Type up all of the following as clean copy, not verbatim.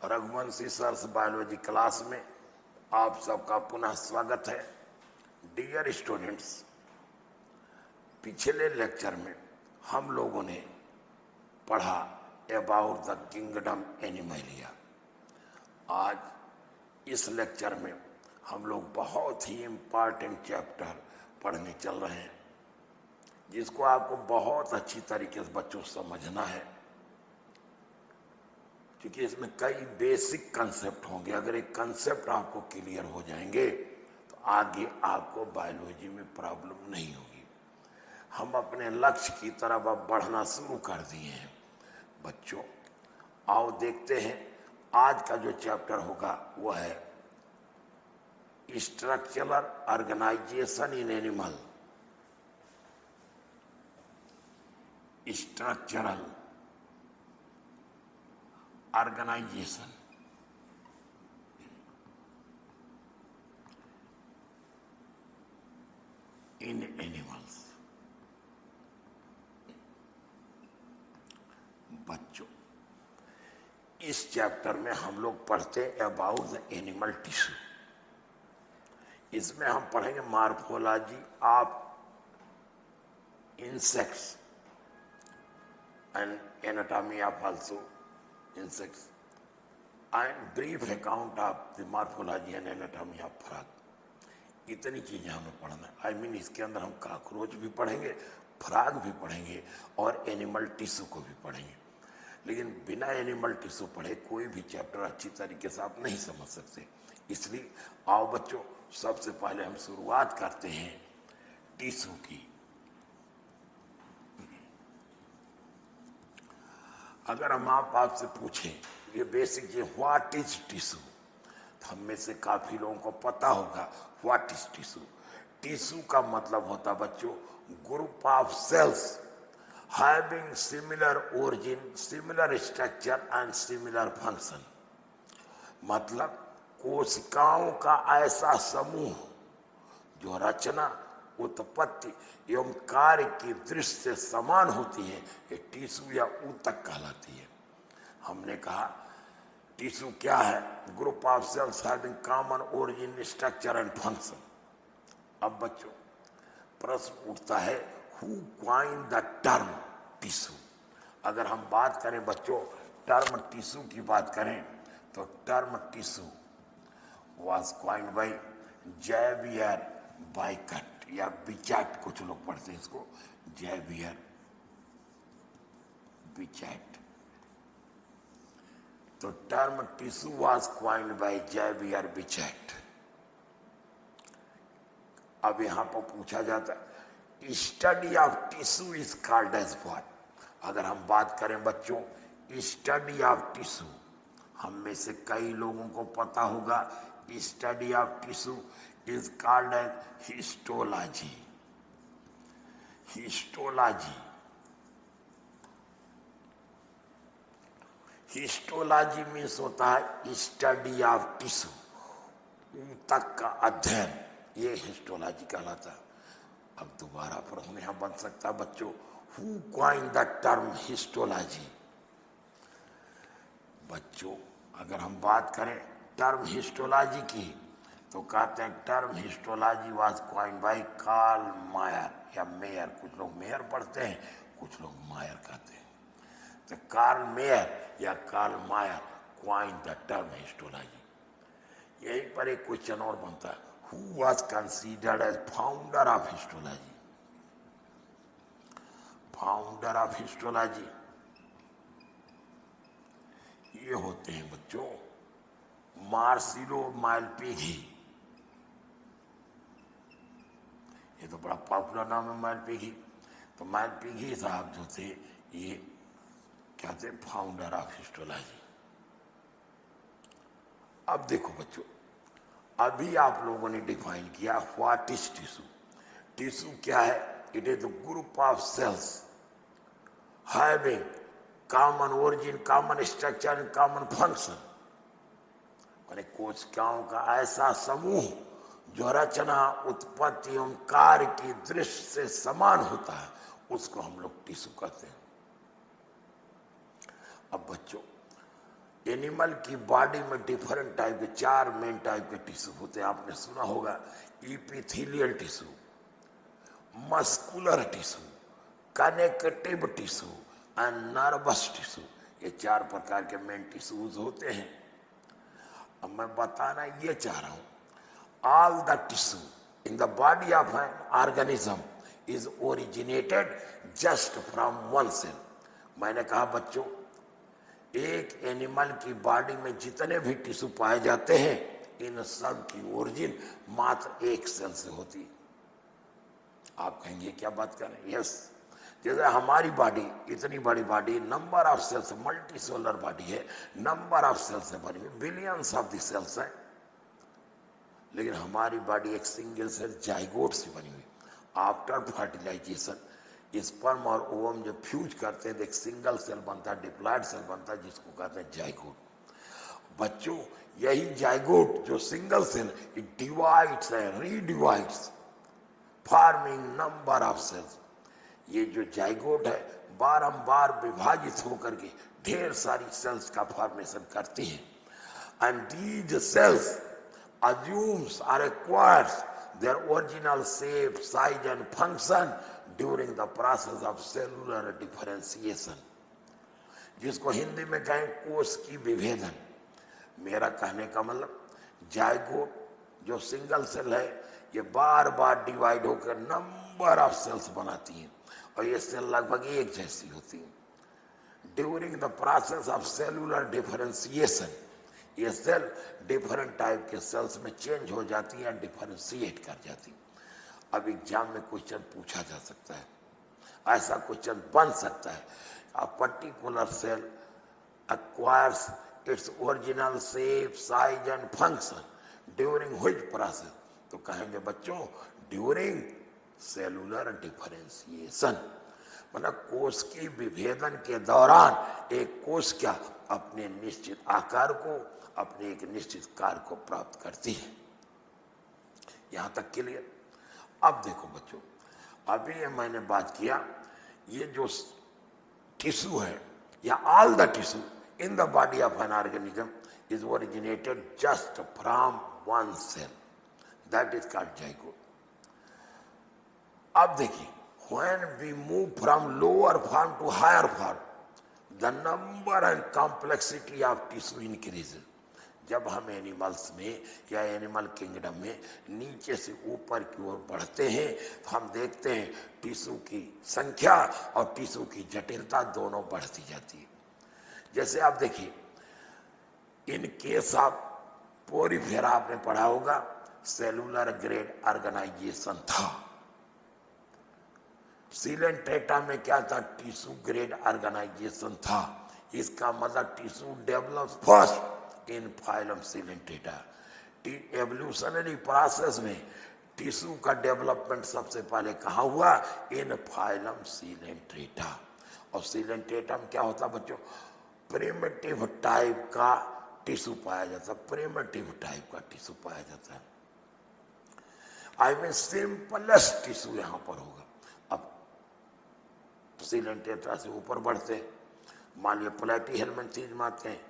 Raghuvanshi sirs biology class में आप सबका पुनः स्वागत है। डियर स्टूडेंट्स, पिछले लेक्चर में हम लोगों ने पढ़ा अबाउट द किंगडम एनिमलिया। आज इस लेक्चर में हम लोग बहुत ही इम्पॉर्टेंट चैप्टर पढ़ने चल रहे हैं, जिसको आपको बहुत अच्छी तरीके से बच्चों समझना है, क्योंकि इसमें कई बेसिक कंसेप्ट होंगे। अगर एक कंसेप्ट आपको क्लियर हो जाएंगे तो आगे आपको बायोलॉजी में प्रॉब्लम नहीं होगी। हम अपने लक्ष्य की तरफ अब बढ़ना शुरू कर दिए हैं। बच्चों, आओ देखते हैं आज का जो चैप्टर होगा वो है structural organisation in animal. Structural organisation in animals. बच्चों, इस चैप्टर में हम लोग पढ़ते हैं अबाउट द एनिमल टिश्यू। इसमें हम पढ़ेंगे morphology of insects and anatomy of also insects and brief account of the morphology and anatomy of frog। इतनी चीजें हमें पढ़ना है। I mean, इसके अंदर हम काकरोच भी पढ़ेंगे, फ्रॉग भी पढ़ेंगे और एनिमल टिश्यू को भी पढ़ेंगे। लेकिन बिना एनिमल टिश्यू पढ़े कोई भी चैप्टर अच्छी तरीके से आप नहीं समझ सकते। इसलिए आओ बच्चों, सबसे पहले हम शुरुआत करते हैं टिश्यू की। अगर हम आपसे पूछें ये बेसिक ये व्हाट इज टिश्यू, तो हम में से काफी लोगों को पता होगा व्हाट इज टिश्यू। टिश्यू का मतलब होता बच्चों group of sales having similar origin, similar structure and similar function. मतलब कोशिकाओं का ऐसा समूह जो रचना, उत्पत्ति एवं कार्य की दृष्टि से समान होती है, ये टिश्यू या ऊतक कहलाती है। हमने कहा टिश्यू क्या है? Group of sales having common origin, structure and function. अब बच्चों प्रश्न उठता है who coined the term tissue. अगर हम बात करें बच्चों टर्म टिश्यू की बात करें तो term tissue was coined by Xavier Bichat या बिचैट, कुछ लोग पढ़ते हैं इसको जेवियर बिचैट। तो term tissue was coined by Xavier Bichat. अब यहां पर पूछा जाता है study of tissue is called as what. अगर हम बात करें बच्चों स्टडी ऑफ टिश्यू, हम में से कई लोगों को पता होगा study of tissue is called as histology। histology histology means होता है स्टडी ऑफ टिश्यू, ऊतक का अध्ययन, ये हिस्टोलॉजी कहलाता है। अब दोबारा प्रश्न यहां बन सकता है बच्चों who coined the term histology. बच्चों अगर हम बात करें टर्म हिस्टोलॉजी की तो कहते हैं term histology was coined by Karl Mayer या मेयर। कुछ लोग मेयर पढ़ते हैं, कुछ लोग मायर कहते हैं। तो कार्ल मेयर या Karl Mayer coined the term histology. यहीं पर एक क्वेश्चन और बनता है who was considered as founder of histology. Founder of histology ये होते हैं बच्चों मार्सिलो मालपिघी। ये तो बड़ा पॉपुलर नाम है मालपिघी। तो मालपिघी साहब जो थे ये क्या थे? Founder of histology. अब देखो बच्चों, अभी आप लोगों ने डिफाइन किया व्हाट इज टिश्यू। टिश्यू क्या है? It is the group of sales having common origin, common structure and common function. माने कोशिकाओं का ऐसा समूह जो रचना, उत्पत्ति एवं कार्य की दृष्टि से समान होता है, उसको हम लोग टिश्यू कहते हैं। अब बच्चों एनिमल की बॉडी में डिफरेंट टाइप के 4 मेन टाइप के टिश्यू होते हैं। आपने सुना होगा epithelial tissue, muscular tissue, connective tissue and nervous tissue. ये 4 प्रकार के मेन टिश्यूज होते हैं। अब मैं बताना ये चाह रहा हूं, all the tissue in the body of an organism is originated just from one cell. मैंने कहा बच्चों, एक एनिमल की बॉडी में जितने भी टिश्यू पाए जाते हैं, इन सब की ओरिजिन मात्र एक सेल से होती है। आप कहेंगे क्या बात कर रहे हैं? यस, जैसे हमारी बॉडी इतनी बड़ी body, number of cells, multicellular body है, नंबर ऑफ सेल्स से बनी हुई, बिलियंस ऑफ द सेल्स है, लेकिन हमारी बॉडी एक सिंगल सेल जाइगोट से बनी हुई। आफ्टर फर्टिलाइजेशन स्पर्म और ओवम जब फ्यूज करते हैं तो एक सिंगल सेल बनता है, डिप्लॉयड सेल बनता है, जिसको कहते हैं जाइगोट। बच्चों, यही जाइगोट जो सिंगल सेल, इट डिवाइड्स है, रीडिवाइड्स, फॉर्मिंग नंबर ऑफ सेल्स। ये जो जाइगोट है बारंबार विभाजित होकर के ढेर सारी सेल्स का फॉर्मेशन करती है। And these cells assumes or acquires their original shape, size and function during the process of cellular differentiation, जिसको हिंदी में कहें कोश की विभेदन। मेरा कहने का मतलब, जाइगोट जो सिंगल सेल है, ये बार बार डिवाइड होकर नंबर ऑफ सेल्स बनाती है, और ये सेल लगभग एक जैसी होती है। During the process of cellular differentiation, ये सेल डिफरेंट टाइप के सेल्स में चेंज हो जाती है, डिफरेंशिएट कर जाती है। अब एग्जाम में क्वेश्चन पूछा जा सकता है, ऐसा क्वेश्चन बन सकता है, a particular cell acquires its original shape, size and function during which process? तो कहेंगे बच्चों, ड्यूरिंग सेलुलर डिफरेंशिएशन, मतलब कोश की विभेदन के दौरान एक कोश क्या अपने निश्चित आकार को, अपने एक निश्चित कार्य को प्राप्त करती है। यहां तक क्लियर? अब देखो बच्चों, अभी ये मैंने बात किया, ये जो टिश्यू है या all the tissue in the body of an organism is originated just from one cell, that is called zygote. अब देखिए, when we move from lower form to higher form, the number and complexity of tissue increases. जब हम animals में या animal kingdom में नीचे से ऊपर की ओर बढ़ते हैं, तो हम देखते हैं टिश्यू की संख्या और टिश्यू की जटिलता दोनों बढ़ती जाती है। जैसे आप देखिए, इन केस ऑफ पोरीफेरा आपने पढ़ा होगा, सेलुलर ग्रेड ऑर्गेनाइजेशन था। सिलेंट्रेटा में क्या था? टिश्यू ग्रेड ऑर्गेनाइजेशन था। इसका मतलब tissue develop first in phylum Coelenterata. Evolutionary process में टिश्यू का डेवलपमेंट सबसे पहले कहाँ हुआ? इन फाइलम सिलेंट्रेटा। और सिलेंट्रेटा में क्या होता बच्चों? प्रिमिटिव टाइप का टिश्यू पाया जाता, प्रिमिटिव टाइप का टिश्यू पाया जाता है। आई मीन सिंपलेस्ट टिश्यू यहां पर होगा। अब सिलेंट्रेटा से ऊपर बढ़ते, मान लिया प्लेटी हेलमिंथेस में आते हैं,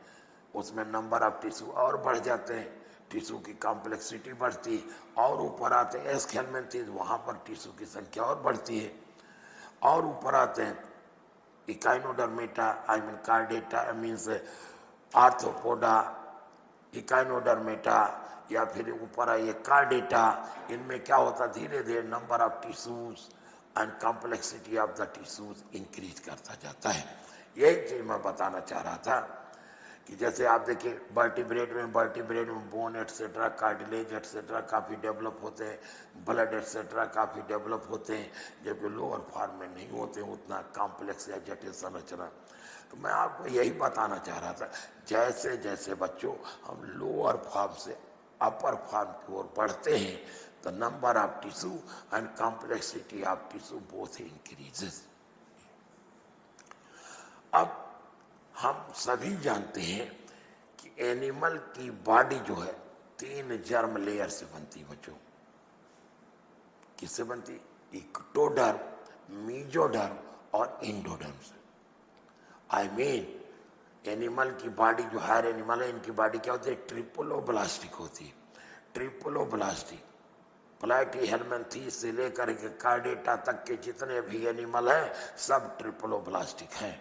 उसमें नंबर ऑफ टिश्यू और बढ़ जाते हैं, टिश्यू की कॉम्प्लेक्सिटी बढ़ती है, और ऊपर आते हैं एस हेलमिंथेस, वहां पर टिश्यू की संख्या और बढ़ती है, और ऊपर आते हैं Echinodermata, I mean chordata, means arthropoda, Echinodermata, या फिर ऊपर आइए कार्डेटा। इनमें क्या होता? धीरे धीरे number of tissues and complexity of the tissues increase करता जाता है। यही चीज मैं बताना चाह रहा था कि जैसे आप देखिए वर्टिब्रेट में बोन एटसेट्रा, कार्टिलेज एटसेट्रा काफ़ी डेवलप होते हैं, ब्लड एटसेट्रा काफ़ी डेवलप होते हैं, जबकि लोअर फॉर्म में नहीं होते उतना कॉम्प्लेक्स या जटिल संरचना। तो मैं आपको यही बताना चाह रहा था, जैसे जैसे बच्चों हम लोअर फॉर्म से अपर फॉर्म की ओर बढ़ते हैं, the number of tissue and complexity of tissue both increases. अब हम सभी जानते हैं कि एनिमल की बॉडी जो है 3 जर्म लेयर से बनती है बच्चों। किससे बनती? इक्टोडर्म, मीजोडर्म और इंडोडर्म से। आई मीन एनिमल की बॉडी जो हायर एनिमल है, इनकी बॉडी क्या होती है? ट्रिपोलोब्लास्टिक होती है। ट्रिपोलोब्लास्टिक प्लाटी हेलमिंथेस से लेकर के कार्डेटा तक के जितने भी एनिमल हैं सब ट्रिपोलोब्लास्टिक हैं।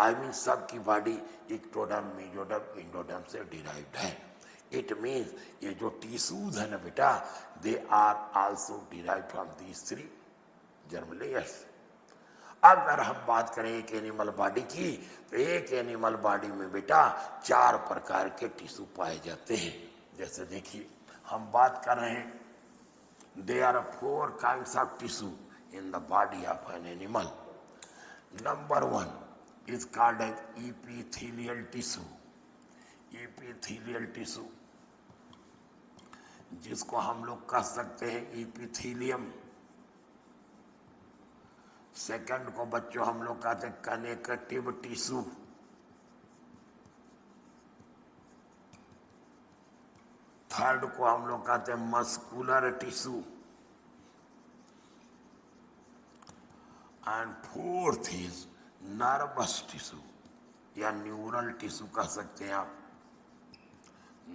आई मीन सबकी बॉडी इक्टोडर्म, मेसोडर्म, एंडोडर्म से डिराइव्ड है। इट मीन्स ये जो टिश्यूज है ना बेटा, they are also derived from these 3 germ layers. अगर हम बात करें एक एनिमल बॉडी की, तो एक एनिमल बॉडी में बेटा 4 प्रकार के टिश्यू पाए जाते हैं। जैसे देखिए हम बात कर रहे हैं, there are 4 kinds of tissue in the body of an animal. Number 1 is called as epithelial tissue. Epithelial tissue जिसको हम लोग कह सकते हैं इपिथीलियम। सेकंड को बच्चों हम लोग कहते हैं कनेक्टिव टिश्यू। थर्ड को हम लोग कहते हैं muscular tissue. And fourth is nervous tissue या न्यूरल टिश्यू कह सकते हैं आप।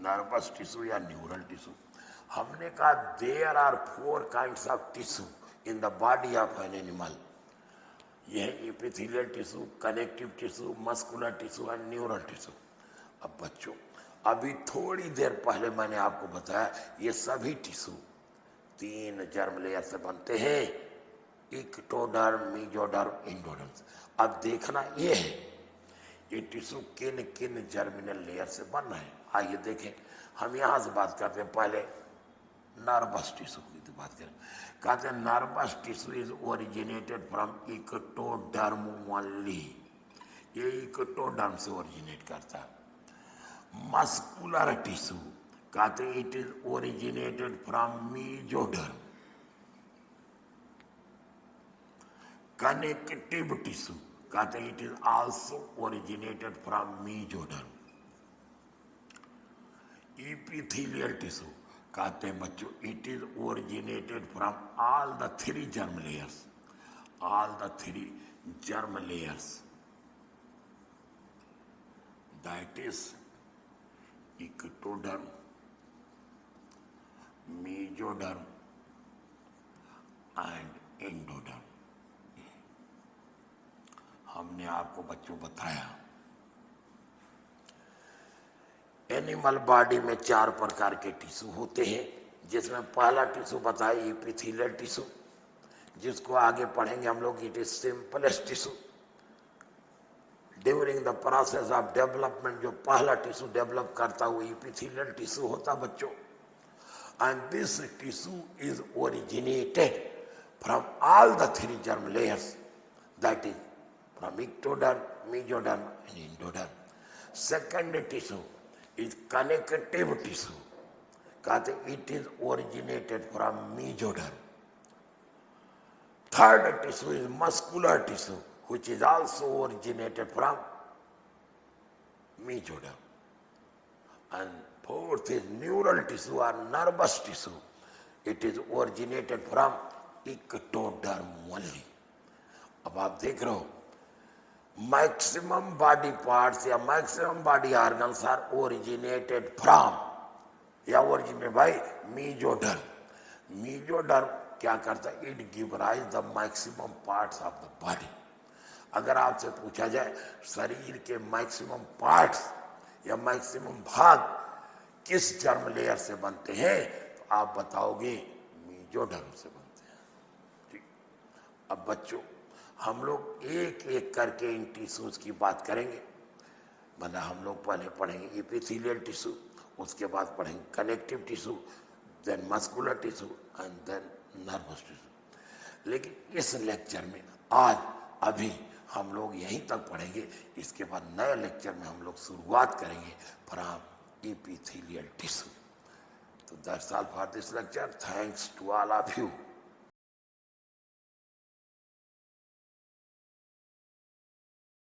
नर्वस टिश्यू या न्यूरल टिश्यू। हमने कहा there are 4 kinds of tissue in the body of an animal. यह epithelial tissue, connective tissue, muscular tissue and neural tissue. अब बच्चों अभी थोड़ी देर पहले मैंने आपको बताया ये सभी टिश्यू 3 जर्म लेयर से बनते हैं, इक्टोडर्म, मेसोडर्म, एंडोडर्म। अब देखना ये है ये टिश्यू किन किन जर्मिनल लेयर से बन रहे हैं। आइए देखें, हम यहाँ से बात करते हैं पहले नर्वस टिश्यू की तो बात करें। कहते हैं nervous tissue is originated from ectoderm only. ये इक्टोडर्म से ओरिजिनेट करता है। मस्कुलर टिश्यू कहते हैं it is originated from mesoderm. Connective tissue कहते हैं it is also originated from mesoderm. Epithelial tissue कहते हैं बच्चों it is originated from all the 3 germ layers. All the 3 germ layers that is ectoderm, mesoderm and endoderm. हमने आपको बच्चों बताया animal body में 4 प्रकार के टिश्यू होते हैं, जिसमें पहला टिश्यू बताया एपिथेलियल टिश्यू, जिसको आगे पढ़ेंगे हम लोग। It is simplest tissue. During the process of development जो पहला टिश्यू डेवलप करता है वो एपिथेलियल टिश्यू होता बच्चों। And this tissue is originated from all the 3 germ layers that is from ectoderm, mesoderm and endoderm. Second tissue is connective tissue कहते it is originated from mesoderm. Third tissue is muscular tissue which is also originated from mesoderm. And fourth is neural tissue or nervous tissue. It is originated from ectoderm only. अब आप देख रहे हो maximum body parts या maximum body organs are originated from या originated by mesoderm. Mesoderm क्या करता है? It give rise the maximum parts of the body. अगर आपसे पूछा जाए शरीर के मैक्सिमम पार्ट्स या मैक्सिमम भाग किस जर्म लेयर से बनते हैं, तो आप बताओगे मेसोडर्म से बनते हैं। ठीक। अब बच्चों हम लोग एक एक करके इन टिश्यूज की बात करेंगे। मतलब हम लोग पहले पढ़ेंगे एपिथेलियल टिश्यू, उसके बाद पढ़ेंगे connective tissue, then muscular tissue and then nervous tissue. लेकिन इस लेक्चर में आज अभी हम लोग यहीं तक पढ़ेंगे। इसके बाद नए लेक्चर में हम लोग शुरुआत करेंगे फ्रॉम एपिथेलियल टिश्यू। तो that's all for this lecture. Thanks to all of you.